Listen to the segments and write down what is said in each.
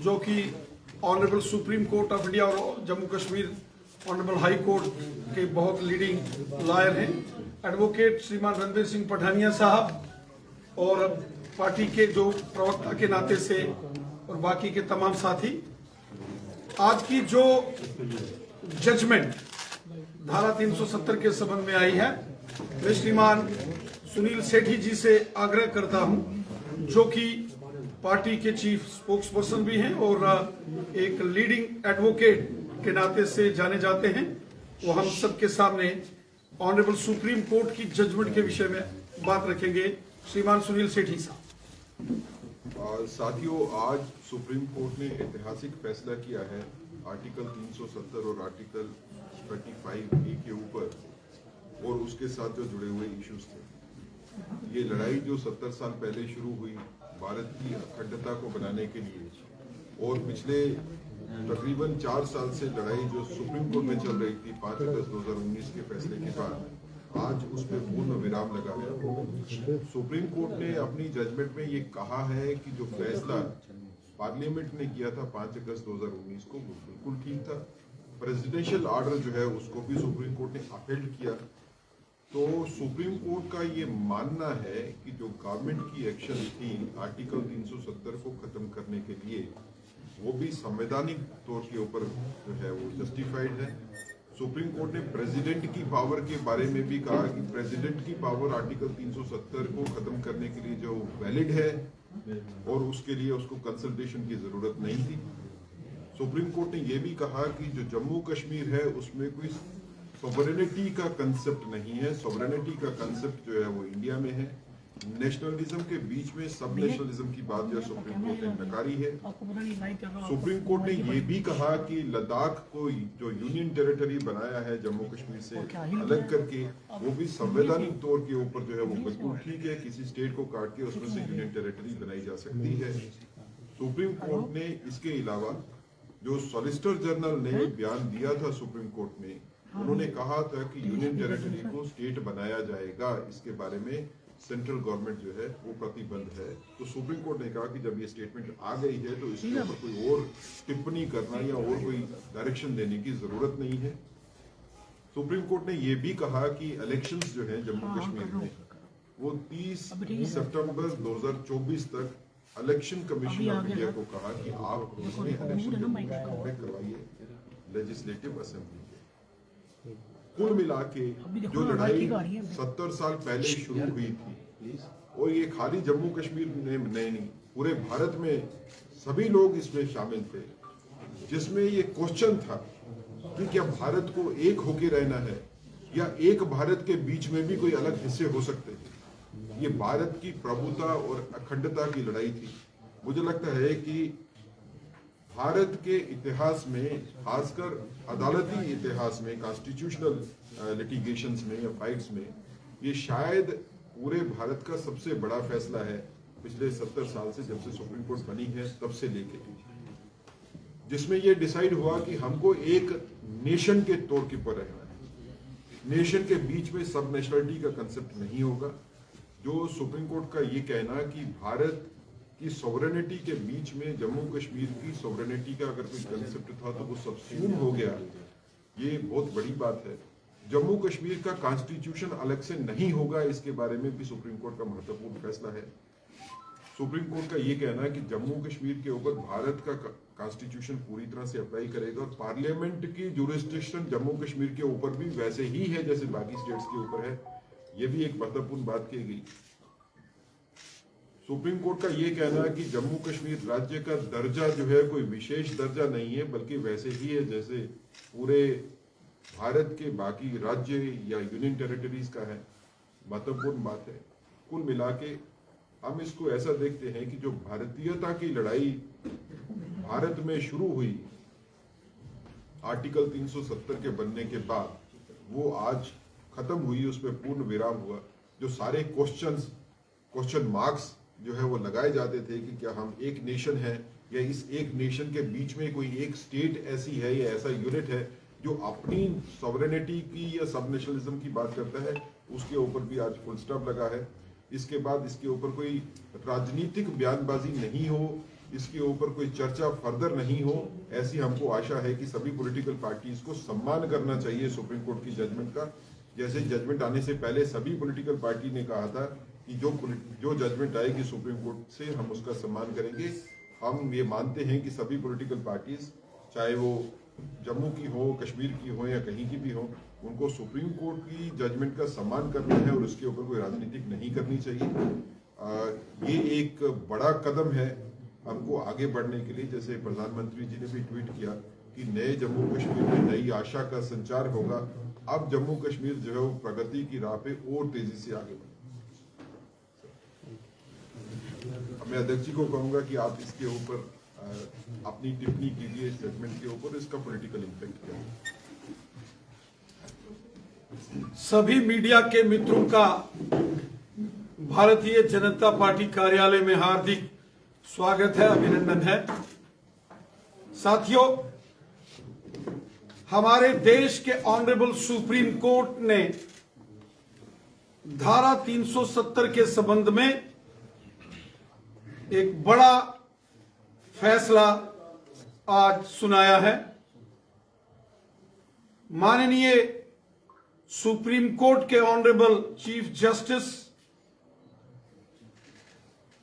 जो कि honourable supreme court of India और Jammu Kashmir honourable high court के बहुत लीडिंग लॉयर हैं, एडवोकेट श्रीमान रणबीर सिंह पठानिया साहब और पार्टी के जो प्रवक्ता के नाते से और बाकी के तमाम साथी। आज की जो जजमेंट धारा 370 के संबंध में आई है, मैं श्रीमान सुनील सेठी जी से आग्रह करता हूं, जो कि पार्टी के चीफ स्पोक्स पर्सन भी हैं और एक लीडिंग एडवोकेट के नाते से जाने जाते हैं, वो हम सबके सामने ऑनरेबल सुप्रीम कोर्ट की जजमेंट के विषय में बात रखेंगे। श्रीमान सुनील सेठी साहब। साथियों, आज सुप्रीम कोर्ट ने ऐतिहासिक फैसला किया है आर्टिकल 370 और आर्टिकल 35A के ऊपर और उसके साथ जो जुड़े हुए इश्यूज थे। ये लड़ाई जो 70 साल पहले शुरू हुई भारत की अखंडता को बनाने के लिए, और पिछले तकरीबन 4 साल से लड़ाई जो सुप्रीम कोर्ट में चल रही थी 5 अगस्त 2019 के फैसले के बाद, आज उस पर पूर्ण विराम लगा है। सुप्रीम कोर्ट ने अपनी जजमेंट में ये कहा है कि जो फैसला पार्लियामेंट ने किया था 5 अगस्त 2019 को, वो बिल्कुल ठीक था। प्रेसिडेंशियल ऑर्डर जो है उसको भी सुप्रीम कोर्ट ने अपील किया। तो सुप्रीम कोर्ट का ये मानना है कि जो गवर्नमेंट की एक्शन थी आर्टिकल 370 को खत्म करने के लिए, वो भी संवैधानिक तौर के ऊपर जो है वो जस्टिफाइड है। सुप्रीम कोर्ट ने प्रेसिडेंट की पावर के बारे में भी कहा कि प्रेसिडेंट की पावर आर्टिकल 370 को खत्म करने के लिए जो वैलिड है और उसके लिए उसको कंसल्टेशन की जरूरत नहीं थी। सुप्रीम कोर्ट ने यह भी कहा कि जो जम्मू कश्मीर है उसमें कोई सॉवरेनिटी का कंसेप्ट नहीं है। सॉवरेनिटी का कंसेप्ट जो है वो इंडिया में है। नेशनलिज्म के बीच में सब नेशनलिज्म की बात जो सुप्रीम कोर्ट ने नकारी है। सुप्रीम कोर्ट ने यह भी कहा कि लद्दाख को जो यूनियन टेरिटरी बनाया है जम्मू कश्मीर से अलग करके, वो भी संवैधानिक तौर के ऊपर जो है वो बिल्कुल ठीक है। किसी स्टेट को काट के उसमें से यूनियन टेरिटरी बनाई जा सकती है। सुप्रीम कोर्ट ने इसके अलावा जो सॉलिसिटर जनरल ने बयान दिया था सुप्रीम कोर्ट में, उन्होंने कहा था कि यूनियन टेरिटरी को स्टेट बनाया जाएगा, इसके बारे में सेंट्रल गवर्नमेंट जो है वो प्रतिबद्ध है। तो सुप्रीम कोर्ट ने कहा कि जब ये स्टेटमेंट आ गई है तो इसके ऊपर कोई और टिप्पणी करना या और कोई डायरेक्शन देने की जरूरत नहीं है। सुप्रीम कोर्ट ने ये भी कहा कि इलेक्शंस जो है जम्मू कश्मीर में वो 30 सितंबर 2024 तक इलेक्शन कमीशन ऑफ इंडिया को कहा कि आप इसमें इलेक्शन करवाइए लेजिस्लेटिव असेंबली के। कुल मिला के जो लड़ाई 70 साल पहले शुरू हुई थी, और ये खाली जम्मू कश्मीर में नहीं, पूरे भारत में सभी लोग इसमें शामिल थे, जिसमें ये क्वेश्चन था कि क्या भारत को एक होके रहना है या एक भारत के बीच में भी कोई अलग हिस्से हो सकते हैं। ये भारत की प्रभुता और अखंडता की लड़ाई थी। मुझे लगता है कि भारत के इतिहास में, खासकर अदालती इतिहास में, कॉन्स्टिट्यूशनल लिटिगेशंस में या फाइट्स में, ये शायद पूरे भारत का सबसे बड़ा फैसला है पिछले 70 साल से, जब से सुप्रीम कोर्ट बनी है तब से लेके, जिसमें ये डिसाइड हुआ कि हमको एक नेशन के तौर के ऊपर रहना है। नेशन के बीच में सब नेशनलिटी का कंसेप्ट नहीं होगा। जो सुप्रीम कोर्ट का ये कहना कि भारत कि सॉवरेनिटी के बीच में जम्मू कश्मीर की सॉवरेनिटी का अगर कोई कंसेप्ट था तो वो सबसूम हो गया, ये बहुत बड़ी बात है। जम्मू कश्मीर का कॉन्स्टिट्यूशन अलग से नहीं होगा, इसके बारे में भी सुप्रीम कोर्ट का महत्वपूर्ण फैसला है। सुप्रीम कोर्ट का ये कहना है कि जम्मू कश्मीर के ऊपर भारत का कॉन्स्टिट्यूशन पूरी तरह से अप्लाई करेगा और पार्लियामेंट की जुरिस्डिक्शन जम्मू कश्मीर के ऊपर भी वैसे ही है जैसे बाकी स्टेट्स के ऊपर है। ये भी एक महत्वपूर्ण बात की गई। सुप्रीम कोर्ट का ये कहना है कि जम्मू कश्मीर राज्य का दर्जा जो है कोई विशेष दर्जा नहीं है, बल्कि वैसे ही है जैसे पूरे भारत के बाकी राज्य या यूनियन टेरिटरीज का है। महत्वपूर्ण बात है। कुल मिला के हम इसको ऐसा देखते हैं कि जो भारतीयता की लड़ाई भारत में शुरू हुई आर्टिकल 370 के बनने के बाद, वो आज खत्म हुई, उस पर पूर्ण विराम हुआ। जो सारे क्वेश्चन मार्क्स जो है वो लगाए जाते थे कि क्या हम एक नेशन है या इस एक नेशन के बीच में कोई एक स्टेट ऐसी है या ऐसा यूनिट है जो अपनी सॉवरेनिटी की या सब नेशनलिज्म की बात करता है, उसके ऊपर भी आज फुल स्टॉप लगा है। इसके बाद इसके ऊपर कोई राजनीतिक बयानबाजी नहीं हो, इसके ऊपर कोई चर्चा फर्दर नहीं हो, ऐसी हमको आशा है कि सभी पॉलिटिकल पार्टीज को सम्मान करना चाहिए सुप्रीम कोर्ट की जजमेंट का। जैसे जजमेंट आने से पहले सभी पॉलिटिकल पार्टी ने कहा था कि जो जजमेंट आएगी सुप्रीम कोर्ट से हम उसका सम्मान करेंगे। हम ये मानते हैं कि सभी पॉलिटिकल पार्टीज, चाहे वो जम्मू की हो, कश्मीर की हो या कहीं की भी हो, उनको सुप्रीम कोर्ट की जजमेंट का सम्मान करना है और उसके ऊपर कोई राजनीतिक नहीं करनी चाहिए। ये एक बड़ा कदम है हमको आगे बढ़ने के लिए। जैसे प्रधानमंत्री जी ने भी ट्वीट किया कि नए जम्मू कश्मीर में नई आशा का संचार होगा। अब जम्मू कश्मीर जो है वो प्रगति की राह पे और तेजी से आगे बढ़े। मैं अध्यक्ष जी को कहूंगा कि आप इसके ऊपर अपनी टिप्पणी कीजिए, इस जजमेंट के ऊपर, इसका पॉलिटिकल इम्पैक्ट क्या है। सभी मीडिया के मित्रों का भारतीय जनता पार्टी कार्यालय में हार्दिक स्वागत है, अभिनंदन है। साथियों, हमारे देश के ऑनरेबल सुप्रीम कोर्ट ने धारा 370 के संबंध में एक बड़ा फैसला आज सुनाया है। माननीय सुप्रीम कोर्ट के ऑनरेबल चीफ जस्टिस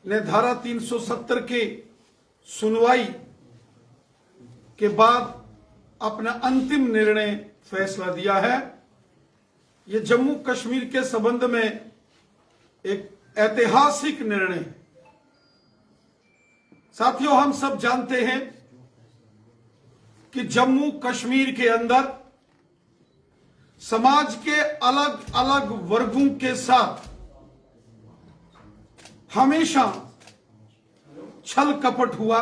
ने धारा 370 के सुनवाई के बाद अपना अंतिम निर्णय फैसला दिया है। यह जम्मू कश्मीर के संबंध में एक ऐतिहासिक निर्णय है। साथियों, हम सब जानते हैं कि जम्मू कश्मीर के अंदर समाज के अलग अलग वर्गों के साथ हमेशा छल कपट हुआ।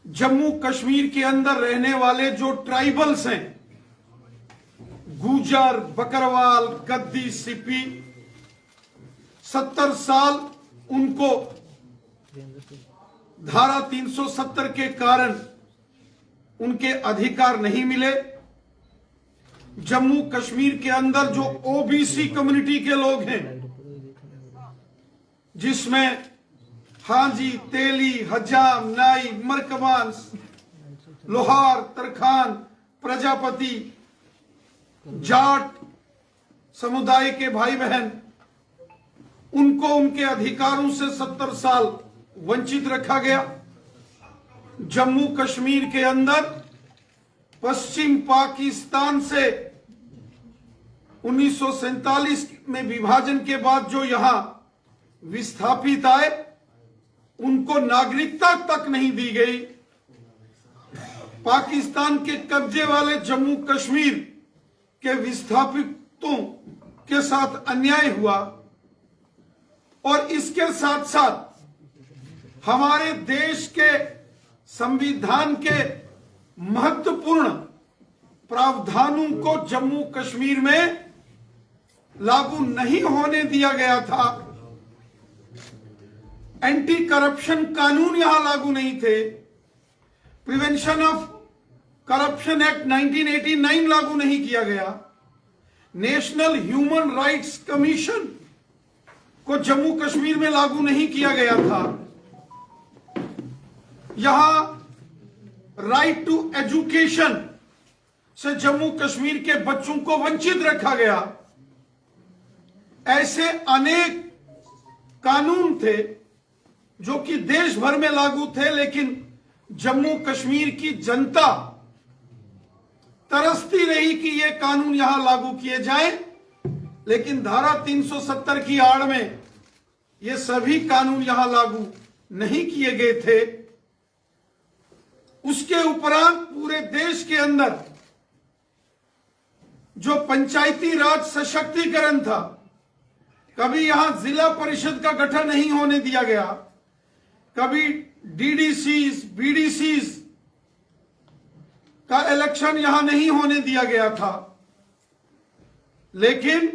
जम्मू कश्मीर के अंदर रहने वाले जो ट्राइबल्स हैं, गुजर, बकरवाल, गद्दी, सिपी, 70 साल उनको धारा 370 के कारण उनके अधिकार नहीं मिले। जम्मू कश्मीर के अंदर जो ओबीसी कम्युनिटी के लोग हैं, जिसमें हाजी, तेली, हजाम, नाई, मरकबान, लोहार, तरखान, प्रजापति, जाट समुदाय के भाई बहन, उनको उनके अधिकारों से 70 साल वंचित रखा गया। जम्मू कश्मीर के अंदर पश्चिम पाकिस्तान से 1947 में विभाजन के बाद जो यहां विस्थापित आए, उनको नागरिकता तक नहीं दी गई। पाकिस्तान के कब्जे वाले जम्मू कश्मीर के विस्थापितों के साथ अन्याय हुआ और इसके साथ साथ हमारे देश के संविधान के महत्वपूर्ण प्रावधानों को जम्मू कश्मीर में लागू नहीं होने दिया गया था। एंटी करप्शन कानून यहां लागू नहीं थे। प्रिवेंशन ऑफ करप्शन एक्ट 1989 लागू नहीं किया गया। नेशनल ह्यूमन राइट्स कमीशन को जम्मू कश्मीर में लागू नहीं किया गया था। यहां राइट टू एजुकेशन से जम्मू कश्मीर के बच्चों को वंचित रखा गया। ऐसे अनेक कानून थे जो कि देश भर में लागू थे, लेकिन जम्मू कश्मीर की जनता तरसती रही कि ये कानून यहां लागू किए जाएं, लेकिन धारा 370 की आड़ में ये सभी कानून यहां लागू नहीं किए गए थे। उसके उपरांत पूरे देश के अंदर जो पंचायती राज सशक्तिकरण था, कभी यहां जिला परिषद का गठन नहीं होने दिया गया, कभी डीडीसीज, बीडीसीज का इलेक्शन यहां नहीं होने दिया गया था। लेकिन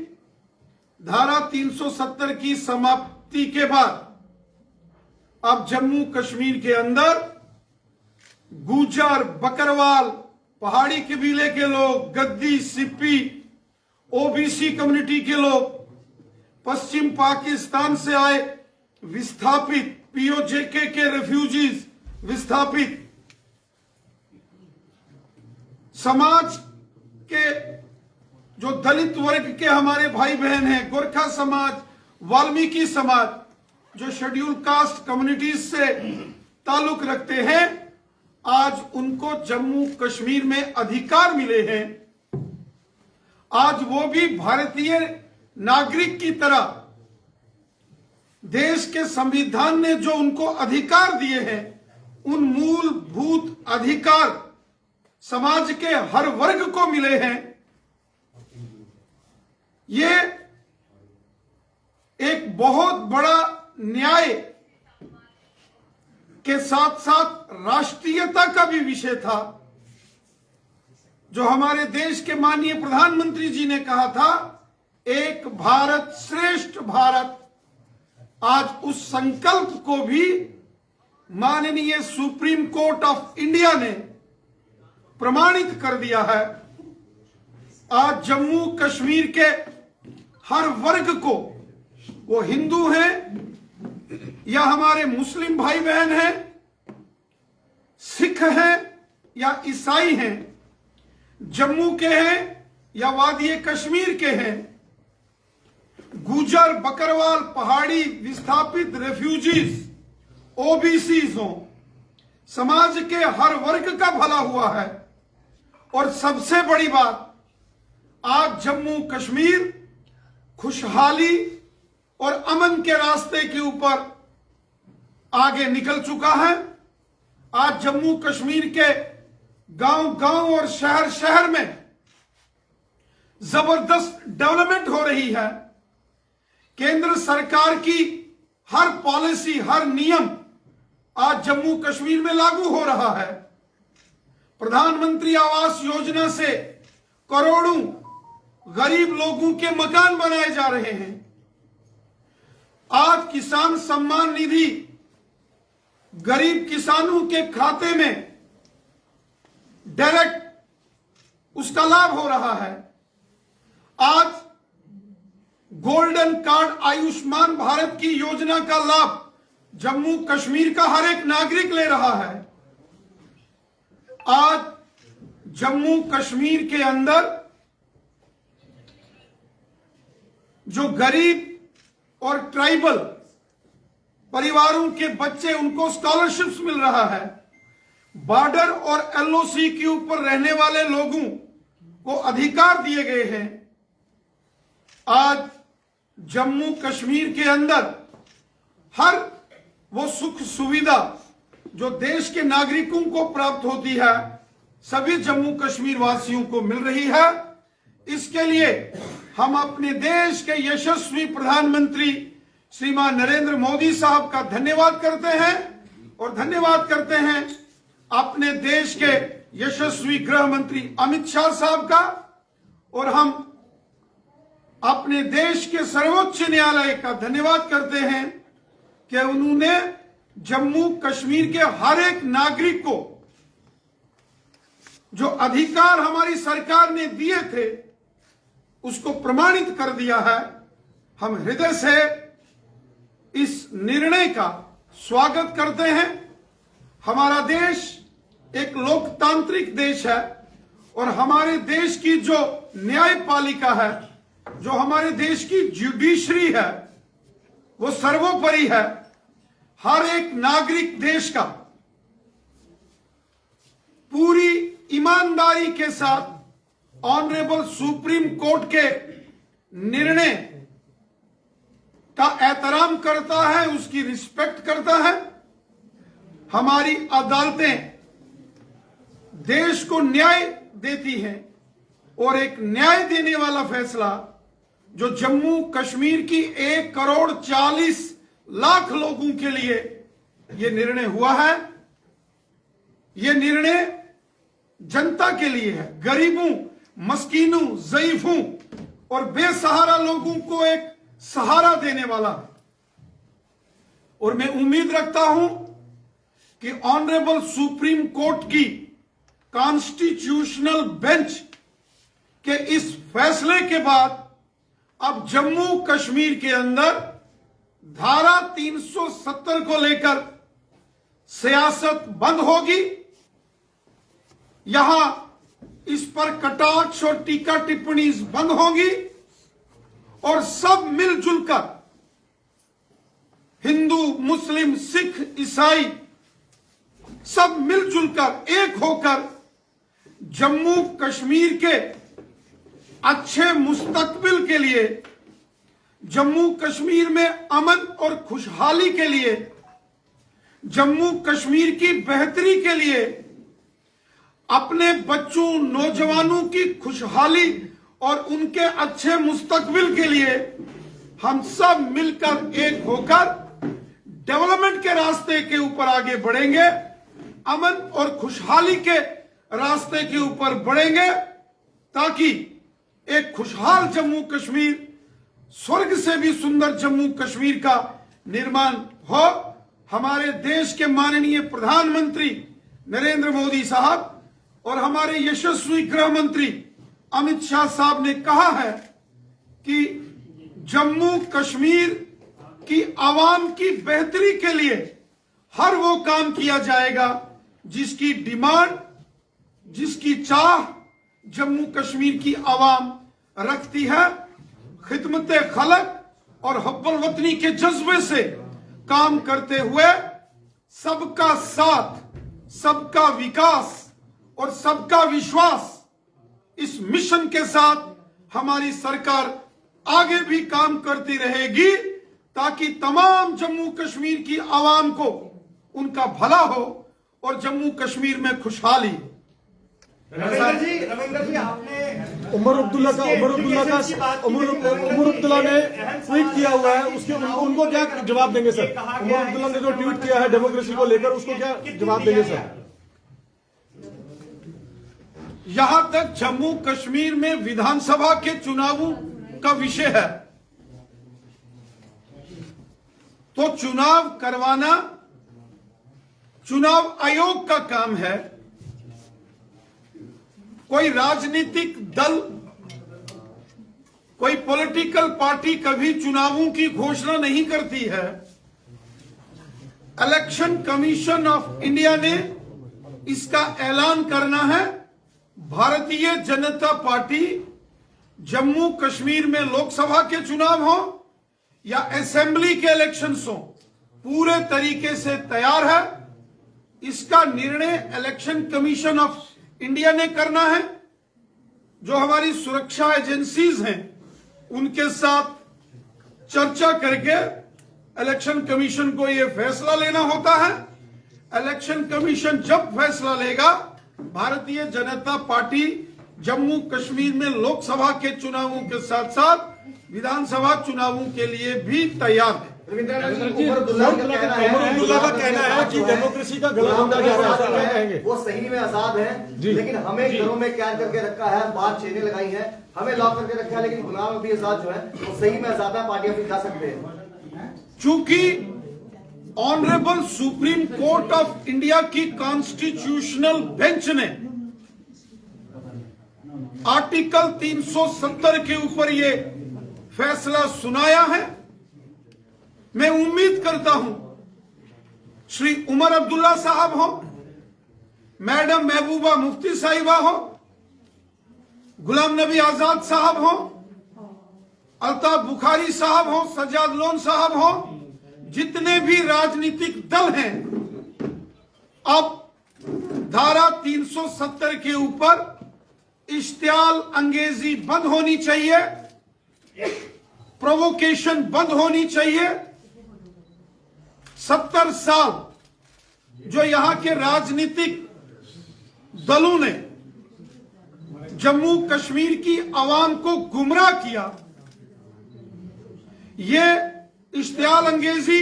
धारा 370 की समाप्ति के बाद अब जम्मू कश्मीर के अंदर गुजर, बकरवाल, पहाड़ी कबीले के लोग, गद्दी, सिप्पी, ओबीसी कम्युनिटी के लोग, पश्चिम पाकिस्तान से आए विस्थापित पीओजेके के रेफ्यूजीज, विस्थापित समाज के जो दलित वर्ग के हमारे भाई बहन हैं, गोरखा समाज, वाल्मीकि समाज, जो शेड्यूल कास्ट कम्युनिटीज से ताल्लुक रखते हैं, आज उनको जम्मू कश्मीर में अधिकार मिले हैं। आज वो भी भारतीय नागरिक की तरह देश के संविधान ने जो उनको अधिकार दिए हैं, उन मूलभूत अधिकार समाज के हर वर्ग को मिले हैं। ये एक बहुत बड़ा न्याय के साथ साथ राष्ट्रीयता का भी विषय था, जो हमारे देश के माननीय प्रधानमंत्री जी ने कहा था, एक भारत श्रेष्ठ भारत। आज उस संकल्प को भी माननीय सुप्रीम कोर्ट ऑफ इंडिया ने प्रमाणित कर दिया है। आज जम्मू कश्मीर के हर वर्ग को, वो हिंदू हैं या हमारे मुस्लिम भाई बहन हैं, सिख हैं या ईसाई हैं, जम्मू के हैं या वादी कश्मीर के हैं, गुजर, बकरवाल, पहाड़ी, विस्थापित, रेफ्यूजीज, ओबीसीज हों, समाज के हर वर्ग का भला हुआ है। और सबसे बड़ी बात, आज जम्मू कश्मीर खुशहाली और अमन के रास्ते के ऊपर आगे निकल चुका है। आज जम्मू कश्मीर के गांव-गांव और शहर-शहर में जबरदस्त डेवलपमेंट हो रही है। केंद्र सरकार की हर पॉलिसी, हर नियम आज जम्मू कश्मीर में लागू हो रहा है। प्रधानमंत्री आवास योजना से करोड़ों गरीब लोगों के मकान बनाए जा रहे हैं। आज किसान सम्मान निधि गरीब किसानों के खाते में डायरेक्ट उसका लाभ हो रहा है। आज गोल्डन कार्ड, आयुष्मान भारत की योजना का लाभ जम्मू कश्मीर का हर एक नागरिक ले रहा है। आज जम्मू कश्मीर के अंदर जो गरीब और ट्राइबल परिवारों के बच्चे, उनको स्कॉलरशिप्स मिल रहा है। बॉर्डर और एलओसी के ऊपर रहने वाले लोगों को अधिकार दिए गए हैं। आज जम्मू कश्मीर के अंदर हर वो सुख सुविधा जो देश के नागरिकों को प्राप्त होती है, सभी जम्मू कश्मीर वासियों को मिल रही है। इसके लिए हम अपने देश के यशस्वी प्रधानमंत्री श्रीमान नरेंद्र मोदी साहब का धन्यवाद करते हैं और धन्यवाद करते हैं अपने देश के यशस्वी गृह मंत्री अमित शाह साहब का, और हम अपने देश के सर्वोच्च न्यायालय का धन्यवाद करते हैं कि उन्होंने जम्मू कश्मीर के हर एक नागरिक को जो अधिकार हमारी सरकार ने दिए थे, उसको प्रमाणित कर दिया है। हम हृदय से इस निर्णय का स्वागत करते हैं। हमारा देश एक लोकतांत्रिक देश है और हमारे देश की जो न्यायपालिका है, जो हमारे देश की जुडिशरी है, वो सर्वोपरि है। हर एक नागरिक देश का पूरी ईमानदारी के साथ ऑनरेबल सुप्रीम कोर्ट के निर्णय का एहतराम करता है, उसकी रिस्पेक्ट करता है। हमारी अदालतें देश को न्याय देती हैं और एक न्याय देने वाला फैसला जो जम्मू कश्मीर की 1,40,00,000 लोगों के लिए यह निर्णय हुआ है, यह निर्णय जनता के लिए है। गरीबों, मस्कीनों, ज़ईफों और बेसहारा लोगों को एक सहारा देने वाला है। और मैं उम्मीद रखता हूं कि ऑनरेबल सुप्रीम कोर्ट की कॉन्स्टिट्यूशनल बेंच के इस फैसले के बाद अब जम्मू कश्मीर के अंदर धारा 370 को लेकर सियासत बंद होगी। यहां इस पर कटाक्ष और टीका टिप्पणी बंद होगी और सब मिलजुल कर, हिंदू, मुस्लिम, सिख, ईसाई, सब मिलजुल कर, एक होकर जम्मू कश्मीर के अच्छे मुस्तकबिल के लिए, जम्मू कश्मीर में अमन और खुशहाली के लिए, जम्मू कश्मीर की बेहतरी के लिए, अपने बच्चों, नौजवानों की खुशहाली और उनके अच्छे मुस्तकबिल के लिए हम सब मिलकर एक होकर डेवलपमेंट के रास्ते के ऊपर आगे बढ़ेंगे, अमन और खुशहाली के रास्ते के ऊपर बढ़ेंगे, ताकि एक खुशहाल जम्मू कश्मीर, स्वर्ग से भी सुंदर जम्मू कश्मीर का निर्माण हो। हमारे देश के माननीय प्रधानमंत्री नरेंद्र मोदी साहब और हमारे यशस्वी गृह मंत्री अमित शाह साहब ने कहा है कि जम्मू कश्मीर की आवाम की बेहतरी के लिए हर वो काम किया जाएगा जिसकी डिमांड, जिसकी चाह जम्मू कश्मीर की आवाम रखती है। खिदमत खलक और हब्बुल वतनी के जज्बे से काम करते हुए सबका साथ, सबका विकास और सबका विश्वास, इस मिशन के साथ हमारी सरकार आगे भी काम करती रहेगी, ताकि तमाम जम्मू कश्मीर की आवाम को उनका भला हो और जम्मू कश्मीर में खुशहाली। रविंदर जी, आपने उमर अब्दुल्ला ने ट्वीट किया हुआ है, उसके उनको क्या जवाब देंगे सर? उमर अब्दुल्ला ने जो ट्वीट किया है डेमोक्रेसी को लेकर, उसको क्या जवाब देंगे सर? यहां तक जम्मू कश्मीर में विधानसभा के चुनावों का विषय है, तो चुनाव करवाना चुनाव आयोग का काम है। कोई राजनीतिक दल, कोई पॉलिटिकल पार्टी कभी चुनावों की घोषणा नहीं करती है। इलेक्शन कमीशन ऑफ इंडिया ने इसका ऐलान करना है। भारतीय जनता पार्टी जम्मू कश्मीर में लोकसभा के चुनाव हो या असेंबली के इलेक्शंस हो, पूरे तरीके से तैयार है। इसका निर्णय इलेक्शन कमीशन ऑफ इंडिया ने करना है। जो हमारी सुरक्षा एजेंसीज हैं उनके साथ चर्चा करके इलेक्शन कमीशन को यह फैसला लेना होता है। इलेक्शन कमीशन जब फैसला लेगा, भारतीय जनता पार्टी जम्मू कश्मीर में लोकसभा के चुनावों के साथ साथ विधानसभा चुनावों के लिए भी तैयार है। उमर अब्दुल्ला का कहना है कि डेमोक्रेसी का गला बंधा जा रहा है, वो सही में आजाद है, लेकिन हमें घरों में कैद करके रखा है, बाहर चेनें लगाई हैं, हमें लॉक करके रखा है, लेकिन गुलाम नबी आजाद जो है वो सही में आजाद है, पार्टियां भी जा सकते हैं। चूंकि honourable supreme court of India की कॉन्स्टिट्यूशनल बेंच ने आर्टिकल 370 के ऊपर ये फैसला सुनाया है, मैं उम्मीद करता हूं श्री उमर अब्दुल्ला साहब हो, मैडम महबूबा मुफ्ती साहिबा हो, गुलाम नबी आजाद साहब हो, अल्ताफ बुखारी साहब हो, सज्जाद लोन साहब हो, जितने भी राजनीतिक दल हैं, अब धारा 370 के ऊपर इश्तियाल अंगेजी बंद होनी चाहिए, प्रोवोकेशन बंद होनी चाहिए। 70 साल जो यहां के राजनीतिक दलों ने जम्मू कश्मीर की आवाम को गुमराह किया, ये इश्तियाल अंगेजी,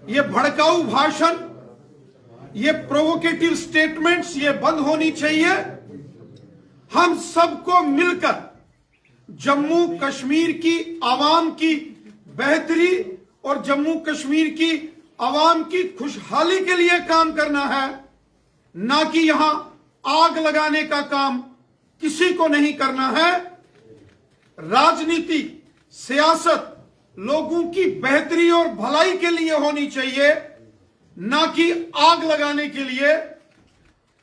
ये भड़काऊ भाषण, ये प्रोवोकेटिव स्टेटमेंट्स, ये बंद होनी चाहिए। हम सबको मिलकर जम्मू कश्मीर की आवाम की बेहतरी और जम्मू कश्मीर की आवाम की खुशहाली के लिए काम करना है, ना कि यहां आग लगाने का काम किसी को नहीं करना है। राजनीति, सियासत लोगों की बेहतरी और भलाई के लिए होनी चाहिए, ना कि आग लगाने के लिए।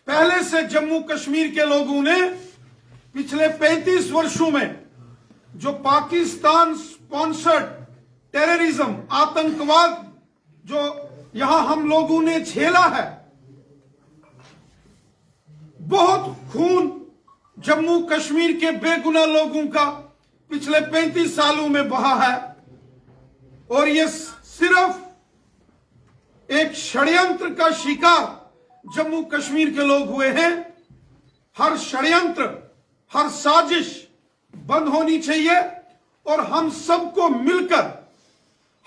पहले से जम्मू कश्मीर के लोगों ने पिछले 35 वर्षों में जो पाकिस्तान स्पॉन्सर्ड टेररिज्म, आतंकवाद जो यहां हम लोगों ने झेला है, बहुत खून जम्मू कश्मीर के बेगुनाह लोगों का पिछले 35 सालों में बहा है। और ये सिर्फ एक षड्यंत्र का शिकार जम्मू कश्मीर के लोग हुए हैं। हर षड्यंत्र, हर साजिश बंद होनी चाहिए और हम सबको मिलकर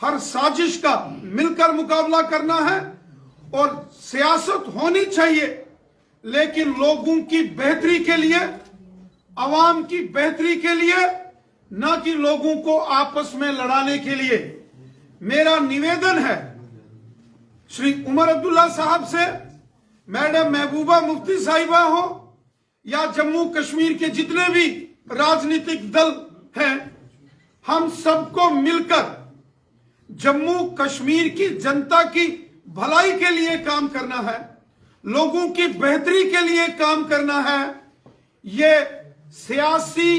हर साजिश का मिलकर मुकाबला करना है। और सियासत होनी चाहिए, लेकिन लोगों की बेहतरी के लिए, अवाम की बेहतरी के लिए, ना कि लोगों को आपस में लड़ाने के लिए। मेरा निवेदन है श्री उमर अब्दुल्ला साहब से, मैडम महबूबा मुफ्ती साहिबा हो या जम्मू कश्मीर के जितने भी राजनीतिक दल हैं, हम सबको मिलकर जम्मू कश्मीर की जनता की भलाई के लिए काम करना है, लोगों की बेहतरी के लिए काम करना है। ये सियासी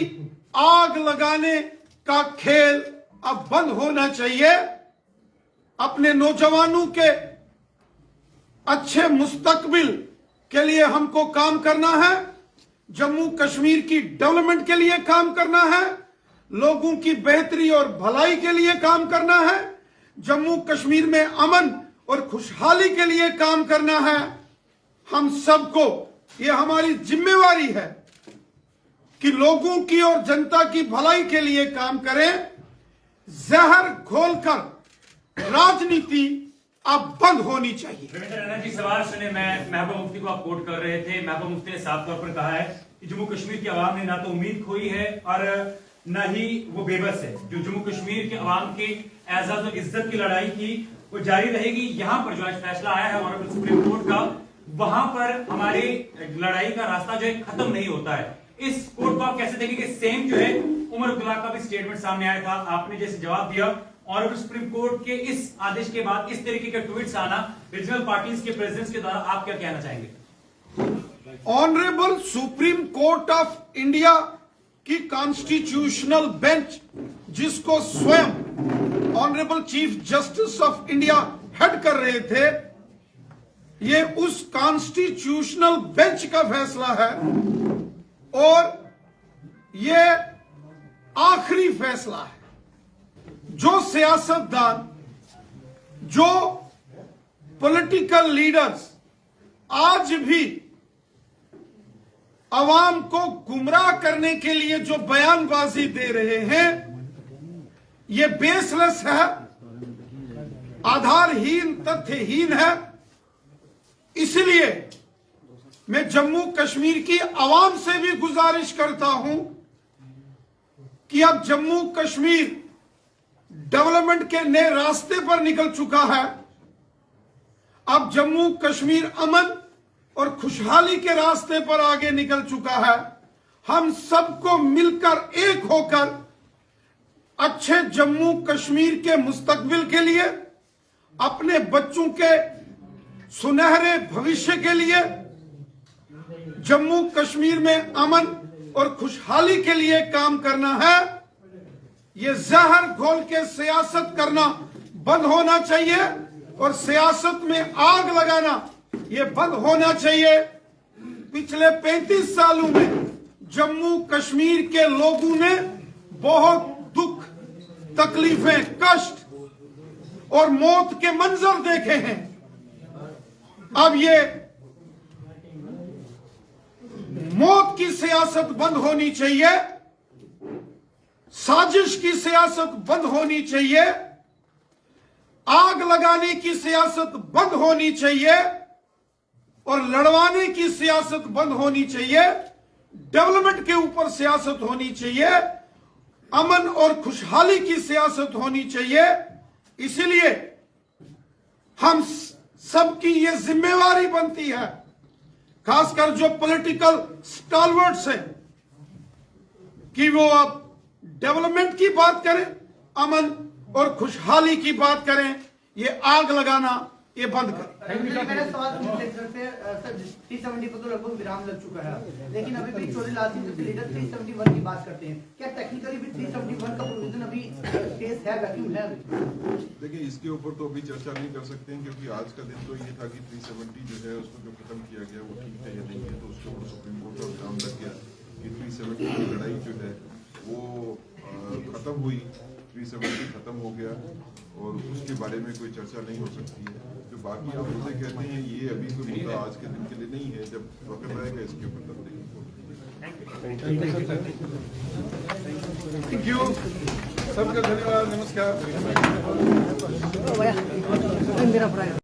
आग लगाने का खेल अब बंद होना चाहिए। अपने नौजवानों के अच्छे मुस्तकबिल के लिए हमको काम करना है, जम्मू कश्मीर की डेवलपमेंट के लिए काम करना है, लोगों की बेहतरी और भलाई के लिए काम करना है, जम्मू कश्मीर में अमन और खुशहाली के लिए काम करना है। हम सबको ये हमारी जिम्मेवारी है कि लोगों की और जनता की भलाई के लिए काम करें। जहर घोलकर राजनीति अब बंद होनी चाहिए। रविंद्र रैना जी, सवाल सुने। मैं महबूबा मुफ्ती को आप कोट कर रहे थे। महबूबा मुफ्ती ने साफ तौर पर कहा है कि जम्मू कश्मीर की आवाम ने ना तो उम्मीद खोई है और न ही वो बेबस है। जो जम्मू कश्मीर के अवाम की एजाज और इज्जत की लड़ाई की वो जारी रहेगी। यहाँ पर जो आज फैसला आया है ऑनरेबल सुप्रीम कोर्ट का, वहां पर हमारी लड़ाई का रास्ता जो है खत्म नहीं होता है। इस कोर्ट को आप कैसे देखेंगे? सेम जो है उमर अब्दुल्ला का भी स्टेटमेंट सामने आया था, आपने जैसे जवाब दिया। ऑनरेबल सुप्रीम कोर्ट के इस आदेश के बाद इस तरीके के ट्वीट्स आना रीजनल पार्टीज के प्रेसिडेंट्स के द्वारा, आप क्या कहना चाहेंगे? Honourable supreme court of India की कॉन्स्टिट्यूशनल बेंच, जिसको स्वयं honourable chief justice of India head कर रहे थे, ये उस कॉन्स्टिट्यूशनल बेंच का फैसला है और ये आखिरी फैसला है। जो सियासतदान, जो पॉलिटिकल लीडर्स आज भी अवाम को गुमराह करने के लिए जो बयानबाजी दे रहे हैं, ये बेसलेस है, आधारहीन, तथ्यहीन है। इसलिए मैं जम्मू कश्मीर की अवाम से भी गुजारिश करता हूं कि अब जम्मू कश्मीर डेवलपमेंट के नए रास्ते पर निकल चुका है। अब जम्मू कश्मीर अमन और खुशहाली के रास्ते पर आगे निकल चुका है। हम सबको मिलकर एक होकर अच्छे जम्मू कश्मीर के मुस्तकबिल के लिए, अपने बच्चों के सुनहरे भविष्य के लिए, जम्मू कश्मीर में अमन और खुशहाली के लिए काम करना है। ये जहर घोल के सियासत करना बंद होना चाहिए और सियासत में आग लगाना ये बंद होना चाहिए। पिछले 35 सालों में जम्मू कश्मीर के लोगों ने बहुत दुख, तकलीफें, कष्ट और मौत के मंजर देखे हैं। अब ये मौत की सियासत बंद होनी चाहिए, साजिश की सियासत बंद होनी चाहिए, आग लगाने की सियासत बंद होनी चाहिए और लड़वाने की सियासत बंद होनी चाहिए। डेवलपमेंट के ऊपर सियासत होनी चाहिए, अमन और खुशहाली की सियासत होनी चाहिए। इसलिए हम सबकी ये जिम्मेवारी बनती है, खासकर जो पॉलिटिकल स्टॉलवर्ड्स हैं, कि वो अब डेवलपमेंट की बात करें, अमन और खुशहाली की बात करें, ये आग लगाना ये बंद करें। मेरा सवाल सर 370 पर तो लगभग विराम लग चुका है, लेकिन अभी भी चौधरी लाल सिंह जैसे लीडर 371 की बात करते हैं। क्या टेक्निकली भी 371 का प्रोविजन अभी केस है, वैक्यूम है अभी? देखिए, इसके ऊपर तो अभी चर्चा नहीं कर सकते हैं, क्योंकि आज का दिन तो ये था कि 370 जो है उसको जो खत्म किया गया वो ठीक है या नहीं है, तो उसके ऊपर सुप्रीम कोर्ट का विराम लग गया कि 370 की लड़ाई जो है वो खत्म हुई, 370 खत्म हो गया और उसके बारे में कोई चर्चा नहीं हो सकती है। जो बाकी आप मुझे कहते हैं ये अभी कोई मुद्दा आज के दिन के लिए नहीं है, जब वक्त आएगा इसके ऊपर तब देखेंगे। थैंक यू सबका धन्यवाद, नमस्कार।